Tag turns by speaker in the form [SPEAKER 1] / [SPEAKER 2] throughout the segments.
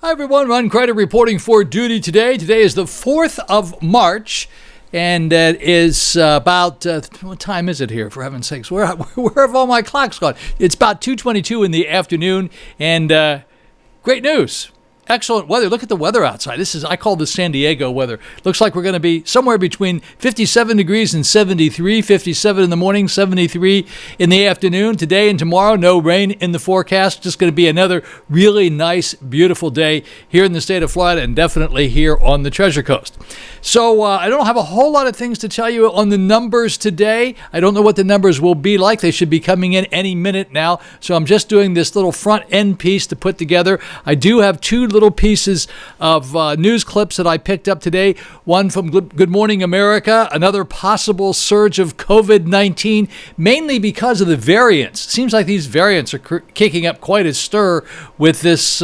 [SPEAKER 1] Hi, everyone. Ron Crider reporting for duty today. Today is the 4th of March, and it is about, what time is it here, for heaven's sakes? Where have all my clocks gone? It's about 2:22 in the afternoon, and great news. Excellent weather. Look at the weather outside. I call this San Diego weather. Looks like we're going to be somewhere between 57 degrees and 73, 57 in the morning, 73 in the afternoon. Today and tomorrow, no rain in the forecast. Just going to be another really nice, beautiful day here in the state of Florida and definitely here on the Treasure Coast. So I don't have a whole lot of things to tell you on the numbers today. I don't know what the numbers will be like. They should be coming in any minute now. So I'm just doing this little front end piece to put together. I do have two little pieces of news clips that I picked up today. One from Good Morning America, another possible surge of COVID-19, mainly because of the variants. Seems like these variants are kicking up quite a stir with this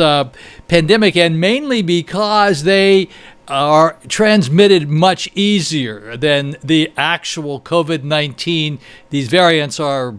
[SPEAKER 1] pandemic, and mainly because they are transmitted much easier than the actual COVID-19. These variants are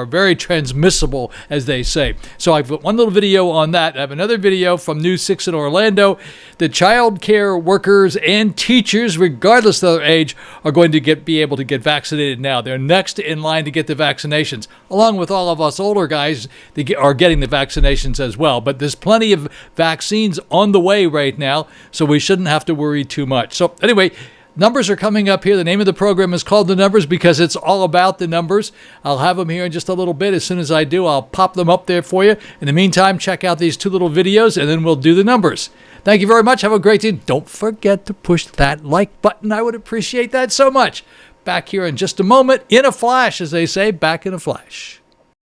[SPEAKER 1] very transmissible, as they say. So I've got one little video on that. I have another video from News 6 in Orlando. The child care workers and teachers, regardless of their age, are going to be able to get vaccinated now. They're next in line to get the vaccinations, along with all of us older guys that are getting the vaccinations as well. But there's plenty of vaccines on the way right now, so we shouldn't have to worry too much. So anyway, numbers are coming up here. The name of the program is called The Numbers because it's all about the numbers. I'll have them here in just a little bit. As soon as I do, I'll pop them up there for you. In the meantime, check out these two little videos, and then we'll do the numbers. Thank you very much. Have a great day. Don't forget to push that like button. I would appreciate that so much. Back here in just a moment, in a flash, as they say, back in a flash.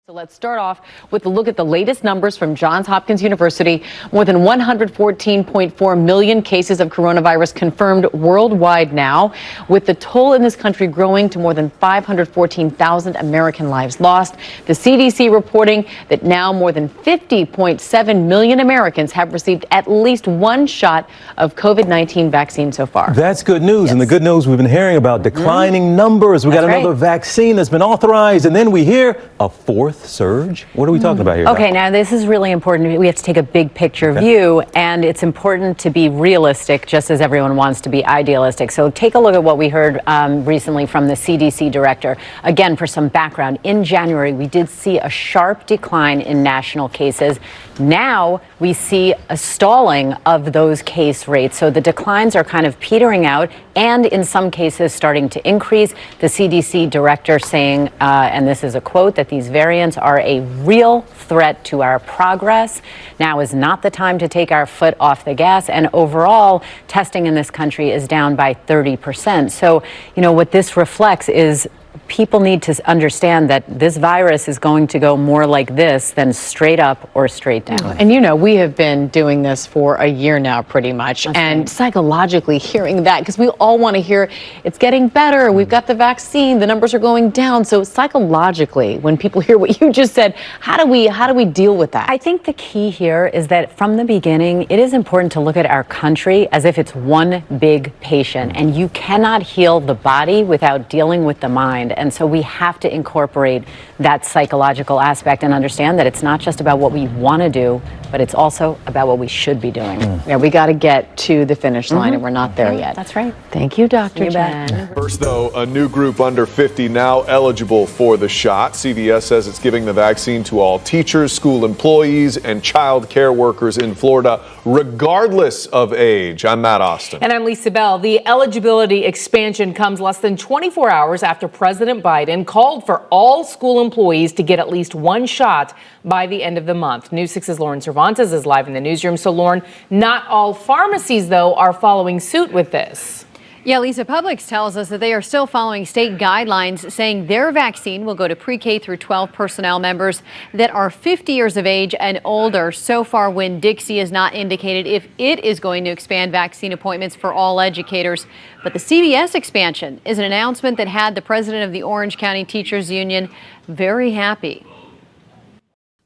[SPEAKER 2] So let's start off with a look at the latest numbers from Johns Hopkins University. More than 114.4 million cases of coronavirus confirmed worldwide now, with the toll in this country growing to more than 514,000 American lives lost. The CDC reporting that now more than 50.7 million Americans have received at least one shot of COVID-19 vaccine so far.
[SPEAKER 3] That's good news. Yes. And the good news we've been hearing about declining numbers. We got another vaccine that's been authorized, and then we hear a fourth surge. What are we talking about here?
[SPEAKER 2] Okay, now this is really important. We have to take a big picture view, and it's important to be realistic just as everyone wants to be idealistic. So take a look at what we heard recently from the CDC director. Again, for some background, in January, we did see a sharp decline in national cases. Now we see a stalling of those case rates. So the declines are kind of petering out and in some cases starting to increase. The CDC director saying, and this is a quote, that these variants are a real threat to our progress. Now is not the time to take our foot off the gas. And overall, testing in this country is down by 30%. So, you know, what this reflects is people need to understand that this virus is going to go more like this than straight up or straight down.
[SPEAKER 4] And you know, we have been doing this for a year now, pretty much. And psychologically hearing that, because we all want to hear it's getting better, we've got the vaccine, the numbers are going down. So psychologically, when people hear what you just said, how do we deal with that?
[SPEAKER 2] I think the key here is that from the beginning, it is important to look at our country as if it's one big patient, and you cannot heal the body without dealing with the mind. And so we have to incorporate that psychological aspect and understand that it's not just about what we want to do, but it's also about what we should be doing.
[SPEAKER 4] Yeah, we got to get to the finish line, and we're not there yet.
[SPEAKER 2] That's right.
[SPEAKER 4] Thank you, Dr. Jen.
[SPEAKER 5] First, though, a new group under 50 now eligible for the shot. CVS says it's giving the vaccine to all teachers, school employees, and child care workers in Florida, regardless of age. I'm Matt Austin.
[SPEAKER 6] And I'm Lisa Bell. The eligibility expansion comes less than 24 hours after President Biden called for all school employees to get at least one shot by the end of the month. News 6's Lauren Cervantes is live in the newsroom. So, Lauren, not all pharmacies, though, are following suit with this.
[SPEAKER 7] Yeah, Lisa, Publix tells us that they are still following state guidelines saying their vaccine will go to pre-K through 12 personnel members that are 50 years of age and older. So far, Winn-Dixie has not indicated if it is going to expand vaccine appointments for all educators. But the CVS expansion is an announcement that had the president of the Orange County Teachers Union very happy.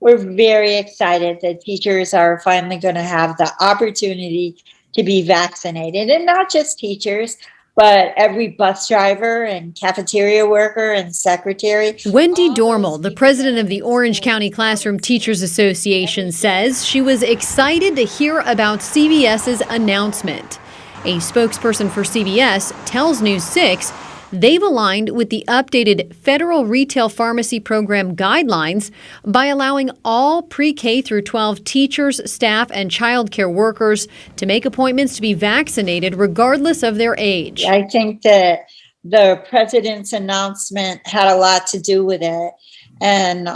[SPEAKER 8] We're very excited that teachers are finally going to have the opportunity to be vaccinated, and not just teachers, but every bus driver and cafeteria worker and secretary.
[SPEAKER 7] Wendy Dormal, the president of the Orange County Classroom Teachers Association, says she was excited to hear about CVS's announcement. A spokesperson for CVS tells News 6 they've aligned with the updated Federal Retail Pharmacy Program guidelines by allowing all pre-K through 12 teachers, staff, and child care workers to make appointments to be vaccinated regardless of their age.
[SPEAKER 8] I think that the president's announcement had a lot to do with it. And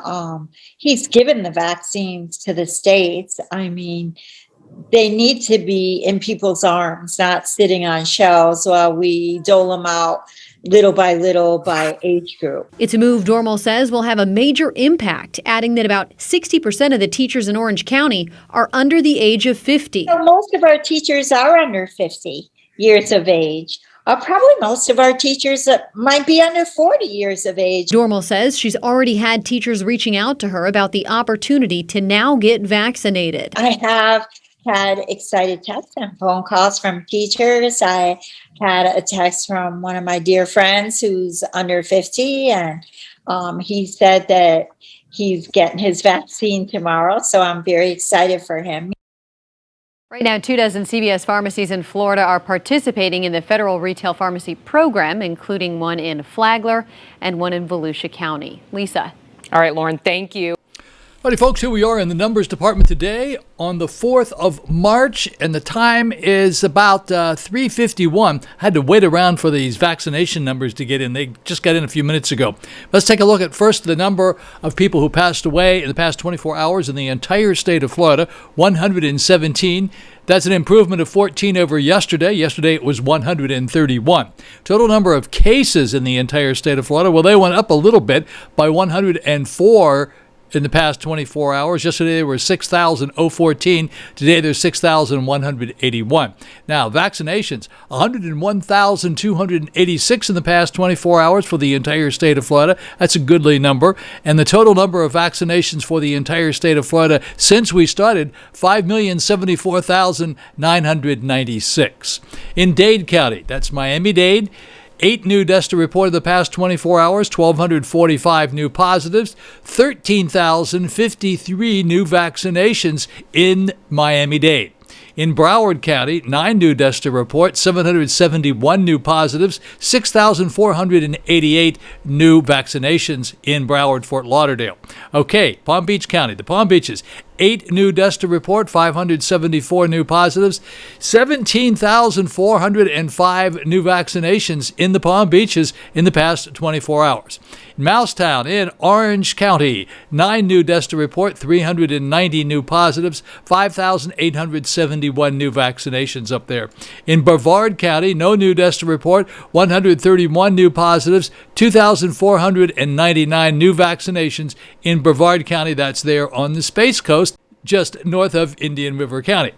[SPEAKER 8] he's given the vaccines to the states. I mean, they need to be in people's arms, not sitting on shelves while we dole them out little by age group.
[SPEAKER 7] It's a move Dormal says will have a major impact, adding that about 60% of the teachers in Orange County are under the age of 50.
[SPEAKER 8] So most of our teachers are under 50 years of age. Probably most of our teachers might be under 40 years of age.
[SPEAKER 7] Dormal says she's already had teachers reaching out to her about the opportunity to now get vaccinated.
[SPEAKER 8] I have had excited texts and phone calls from teachers. I had a text from one of my dear friends who's under 50, and he said that he's getting his vaccine tomorrow. So I'm very excited for him.
[SPEAKER 7] Right now, 24 CVS pharmacies in Florida are participating in the Federal Retail Pharmacy Program, including one in Flagler and one in Volusia County. Lisa.
[SPEAKER 6] All right, Lauren, thank you.
[SPEAKER 1] Howdy, folks. Here we are in the numbers department today on the 4th of March, and the time is about 3:51. I had to wait around for these vaccination numbers to get in. They just got in a few minutes ago. Let's take a look at first the number of people who passed away in the past 24 hours in the entire state of Florida, 117. That's an improvement of 14 over yesterday. Yesterday it was 131. Total number of cases in the entire state of Florida, well, they went up a little bit by 104 in the past 24 hours. Yesterday there were 6,014. Today there's 6,181. Now, vaccinations, 101,286 in the past 24 hours for the entire state of Florida. That's a goodly number. And the total number of vaccinations for the entire state of Florida since we started, 5,074,996. In Dade County, that's Miami-Dade, 8 new deaths to report in the past 24 hours, 1,245 new positives, 13,053 new vaccinations in Miami-Dade. In Broward County, 9 new deaths to report, 771 new positives, 6,488 new vaccinations in Broward, Fort Lauderdale. Okay, Palm Beach County, the Palm Beaches, 8 new deaths to report, 574 new positives, 17,405 new vaccinations in the Palm Beaches in the past 24 hours. In Mousetown, in Orange County, 9 new deaths to report, 390 new positives, 5,871 new vaccinations up there. In Brevard County, no new deaths to report, 131 new positives, 2,499 new vaccinations in Brevard County. That's there on the Space Coast, just north of Indian River County.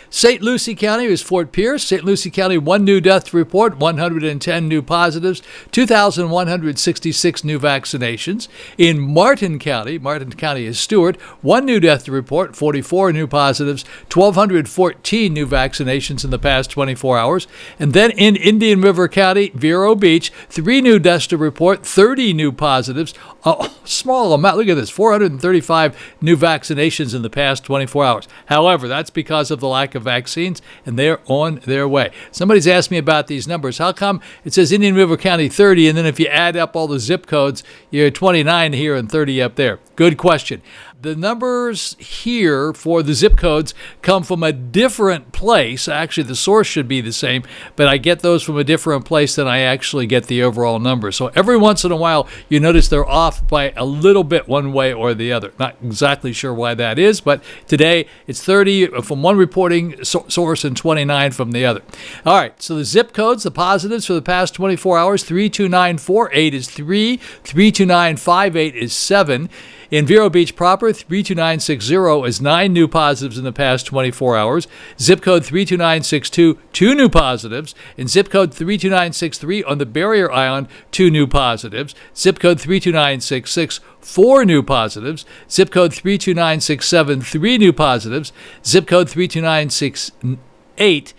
[SPEAKER 1] St. Lucie County is Fort Pierce. St. Lucie County, 1 new death to report, 110 new positives, 2,166 new vaccinations. In Martin County is Stewart, 1 new death to report, 44 new positives, 1,214 new vaccinations in the past 24 hours. And then in Indian River County, Vero Beach, 3 new deaths to report, 30 new positives, a small amount. Look at this, 435 new vaccinations in the past 24 hours. However, that's because of the lack of vaccines, and they're on their way. Somebody's asked me about these numbers. How come it says Indian River County 30, and then if you add up all the zip codes, you're 29 here and 30 up there? Good question. The numbers here for the zip codes come from a different place. Actually, the source should be the same, but I get those from a different place than I actually get the overall number. So every once in a while, you notice they're off by a little bit one way or the other. Not exactly sure why that is, but today it's 30 from one reporting source and 29 from the other. All right, so the zip codes, the positives for the past 24 hours, 32948 is 3, 32958 is 7. In Vero Beach proper, 32960 is 9 new positives in the past 24 hours. Zip code 32962, 2 new positives. In zip code 32963 on the Barrier Island, 2 new positives. Zip code 32966, 4 new positives. Zip code 32967, 3 new positives. Zip code 32968,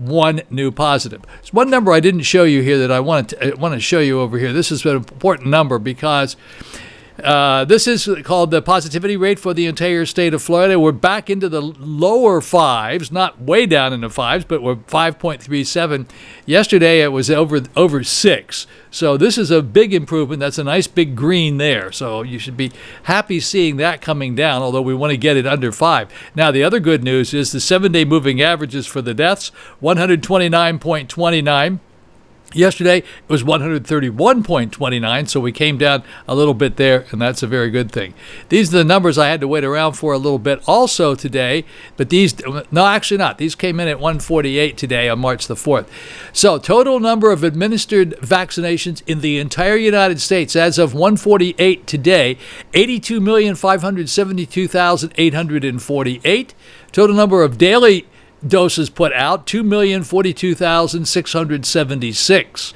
[SPEAKER 1] one new positive. There's one number I didn't show you here that I want to show you over here. This is an important number because this is called the positivity rate for the entire state of Florida. We're back into the lower fives, not way down in the fives, but we're 5.37. Yesterday it was over 6. So this is a big improvement. That's a nice big green there. So you should be happy seeing that coming down, although we want to get it under 5. Now, the other good news is the 7-day moving averages for the deaths, 129.29. Yesterday, it was 131.29, so we came down a little bit there, and that's a very good thing. These are the numbers I had to wait around for a little bit also today, but no, actually not. These came in at 148 today on March the 4th. So total number of administered vaccinations in the entire United States as of 148 today, 82,572,848. Total number of daily doses put out, 2,042,676.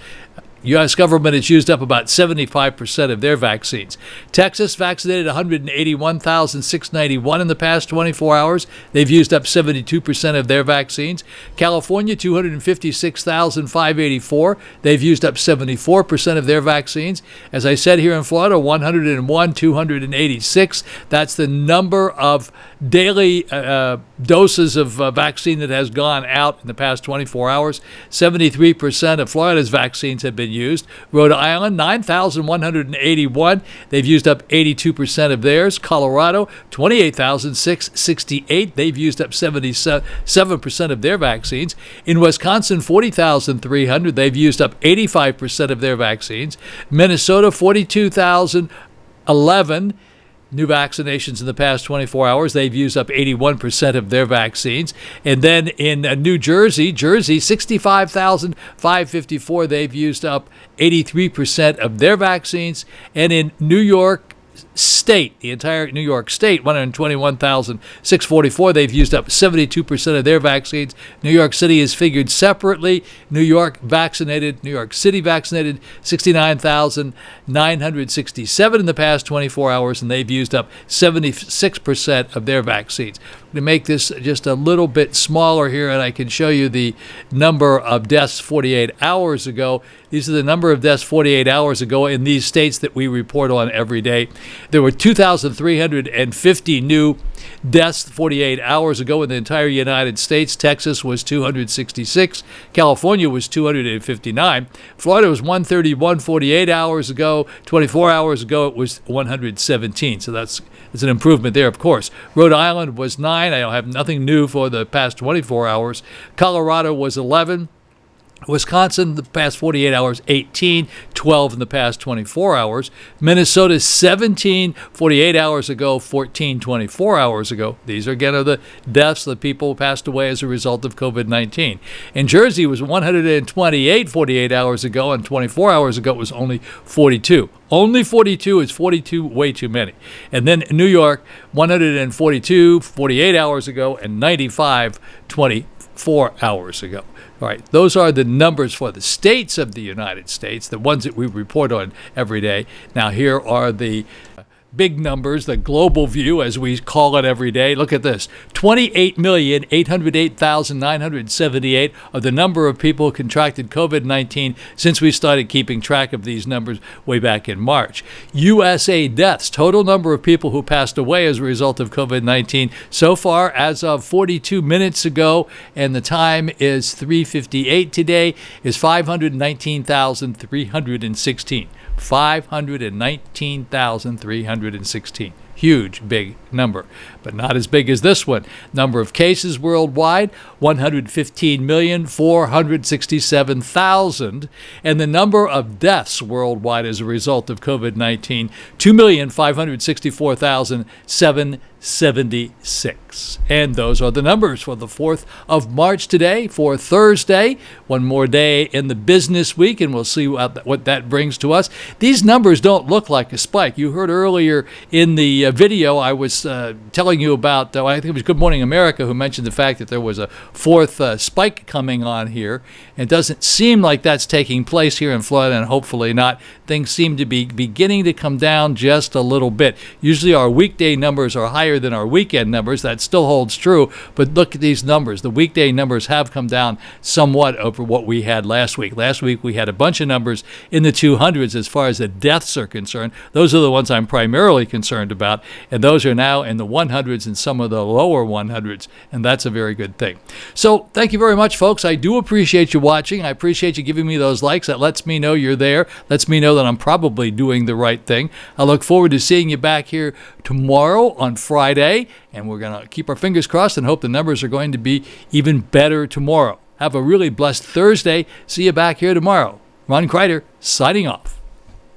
[SPEAKER 1] U.S. government has used up about 75% of their vaccines. Texas vaccinated 181,691 in the past 24 hours. They've used up 72% of their vaccines. California, 256,584. They've used up 74% of their vaccines. As I said, here in Florida, 101,286. That's the number of daily doses of vaccine that has gone out in the past 24 hours. 73% of Florida's vaccines have been used. Rhode Island, 9,181. They've used up 82% of theirs. Colorado, 28,668. They've used up 77% of their vaccines. In Wisconsin, 40,300. They've used up 85% of their vaccines. Minnesota, 42,011. New vaccinations in the past 24 hours. They've used up 81% of their vaccines. And then in New Jersey, 65,554. They've used up 83% of their vaccines. And in New York State, the entire New York State, 121,644. They've used up 72% of their vaccines. New York City is figured separately. New York City vaccinated 69,967 in the past 24 hours, and they've used up 76% of their vaccines. To make this just a little bit smaller here, and I can show you the number of deaths 48 hours ago. These are the number of deaths 48 hours ago in these states that we report on every day. There were 2,350 new deaths 48 hours ago in the entire United States. Texas was 266. California was 259. Florida was 131 48 hours ago. 24 hours ago, it was 117. So that's an improvement there, of course. Rhode Island was 9. I have nothing new for the past 24 hours. Colorado was 11. Wisconsin, the past 48 hours, 18, 12 in the past 24 hours. Minnesota, 17, 48 hours ago, 14, 24 hours ago. These, again, are the deaths, the people who passed away as a result of COVID-19. In Jersey, was 128 48 hours ago, and 24 hours ago, it was only 42. Only 42 is 42 way too many. And then New York, 142 48 hours ago, and 95 24 hours ago. All right, those are the numbers for the states of the United States, the ones that we report on every day. Now, here are the big numbers, the global view, as we call it every day. Look at this. 28,808,978 are the number of people who contracted COVID-19 since we started keeping track of these numbers way back in March. USA deaths, total number of people who passed away as a result of COVID-19 so far as of 42 minutes ago, and the time is 3:58 today, is 519,316. 519,316. Huge, big number, but not as big as this one. Number of cases worldwide, 115,467,000. And the number of deaths worldwide as a result of COVID-19, 2,564,776. And those are the numbers for the 4th of March today, for Thursday. One more day in the business week, and we'll see what that brings to us. These numbers don't look like a spike. You heard earlier in the the video, I was telling you about, I think it was Good Morning America who mentioned the fact that there was a fourth spike coming on here. It doesn't seem like that's taking place here in Florida, and hopefully not. Things seem to be beginning to come down just a little bit. Usually our weekday numbers are higher than our weekend numbers. That still holds true, but look at these numbers. The weekday numbers have come down somewhat over what we had last week. Last week we had a bunch of numbers in the 200s as far as the deaths are concerned. Those are the ones I'm primarily concerned about, and those are now in the 100s and some of the lower 100s, and that's a very good thing. So thank you very much, folks. I do appreciate you watching. I appreciate you giving me those likes. That lets me know you're there. Lets me know that I'm probably doing the right thing. I look forward to seeing you back here tomorrow on Friday, and we're going to keep our fingers crossed and hope the numbers are going to be even better tomorrow. Have a really blessed Thursday. See you back here tomorrow. Ron Crider, signing off.